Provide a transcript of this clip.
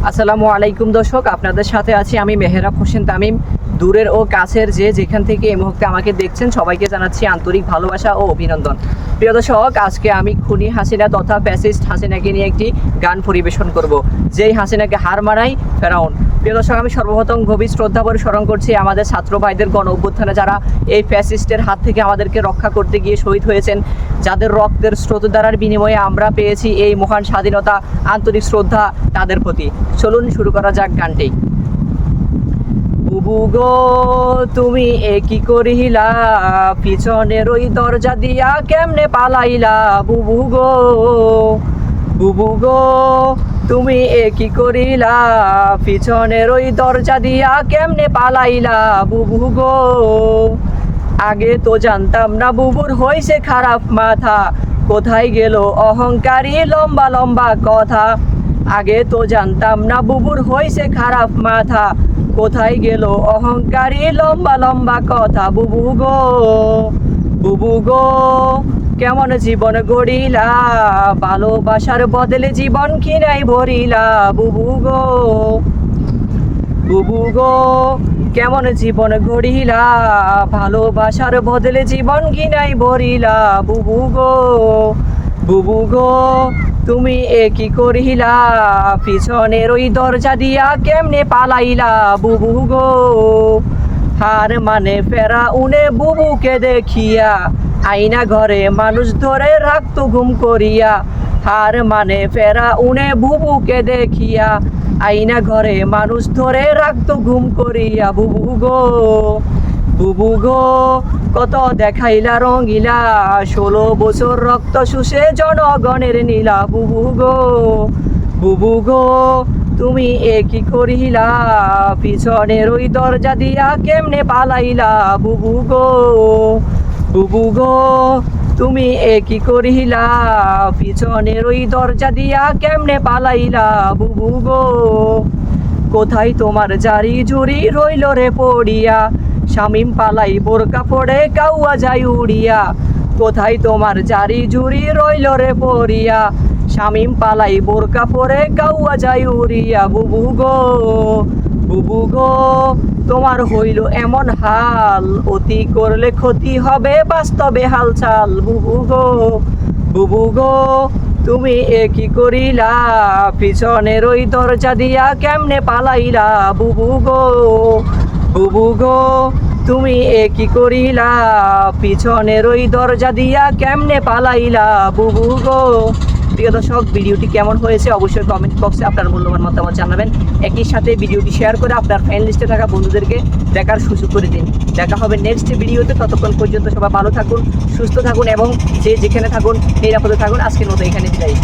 আসসালামু আলাইকুম দর্শক, আপনাদের সাথে আছি আমি মেহরাব হোসেন তামিম। দূরের ও কাছের যে যেখান থেকে এই মুহূর্তে আমাকে দেখছেন সবাইকে জানাচ্ছি আন্তরিক ভালোবাসা ও অভিনন্দন। প্রিয় দর্শক, আজকে আমি খুনি হাসিনা তথা ফ্যাসিস্ট হাসিনাকে নিয়ে একটি গান পরিবেশন করব, যেই হাসিনাকে হার মানাই ফেরাউন। প্রিয় দর্শক, আমি সর্বপ্রথম গভীর শ্রদ্ধা ভরে স্মরণ করছি আমাদের ছাত্র ভাইদের গণ অভ্যুত্থানে যারা এই ফ্যাসিস্টের হাত থেকে আমাদেরকে রক্ষা করতে গিয়ে শহীদ হয়েছেন, যাদের রক্তের স্রোতধারার বিনিময়ে আমরা পেয়েছি এই মহান স্বাধীনতা। আন্তরিক শ্রদ্ধা তাদের প্রতি। চলুন শুরু করা যাক গানটি। বুবু গো তুমি কি করিলা, পিছনের ওই দরজা দিয়া কেমনে পালাইলা। বুবু গো, বুবু গো তুমি কি করিলা, পিছনের ওই দরজা দিয়া কেমনে পালাইলা। বুবু গো আগে তো জানতাম না বুবুর হইছে খারাপ মাথা, কোথায় গেল অহংকারী লম্বা লম্বা কথা। আগে তো জানতাম না বুবুর হইছে খারাপ মাথা, কোথায় গেল অহংকারী লম্বা লম্বা কথা। বুবু গো, বুবু গো কেমন জীবন গড়িলা, ভালোবাসার বদলে জীবন কিনাই ভরিলা। বুবু গো, বুবু গো কেমন জীবন গড়িলা, ভালোবাসার বদলে জীবন কিনাই ভরিলা। বুবু গো, বুবু গো তুমি কি করিলা, পিছনের ওই দরজা দিয়া কেমনে পালাইলা। বুবু গো হার মানে ফেরাউনে বুবুকে দেখিয়া, আইনা ঘরে মানুষ ধরে রাখতো ঘুম করিয়া। হার মানে ফেরাউনে বুবুকে দেখিয়া, আইনা ঘরে মানুষ ধরে রাখতো ঘুম করিয়া। বুবু গো, বুবু গো কত দেখাইলা রঙিলা, 16 বছর রক্ত শুষে জনগণের নীলা। বুবু গো, বুবু গো তুমি কি করিলা, পিছনের ওই দরজা দিয়া কেমনে পালাইলা। বুবু গো, বুবু গো তুমি কি করিলা, পিছনের ওই দরজা দিয়া কেমনে পালাইলা। বুবু গো কোথায় তোমার জারি জুরি রইল রে পড়িয়া, শামিম পালাই বোরকা পড়ে কাউয়া যায় উড়িয়া। কোথায় তোমার জারি জুরি রইল রে পড়িয়া, শামিম পালাই বোরকা পড়ে কাউয়া যায় উড়িয়া। বুবু গো, বুবু গো তোমার হইল এমন হাল, অতি করলে ক্ষতি হবে বাস্তবে হালচাল। বুবু গো, বুবু গো তুমি কি করিলা, পিছনের ওই দরজা দিয়া কেমনে পালাইলা। বুবু গো, বুবু গো তুমি কি করিলা, পিছনের ওই দরজা দিয়া কেমনে পালাইলা। বুবু গো। প্রিয় দর্শক, ভিডিওটি কেমন হয়েছে অবশ্যই কমেন্ট বক্সে আপনার মূল্যবান মতামত জানাবেন। একই সাথে ভিডিওটি শেয়ার করে আপনার ফ্রেন্ড লিস্টে থাকা বন্ধুদেরকে দেখার সুযোগ করে দিন। দেখা হবে নেক্সট ভিডিওতে। ততক্ষণ পর্যন্ত সবাই ভালো থাকুন, সুস্থ থাকুন এবং যে যেখানে থাকুন নিরাপদে থাকুন। আজকের মতো এখানে বিদায়।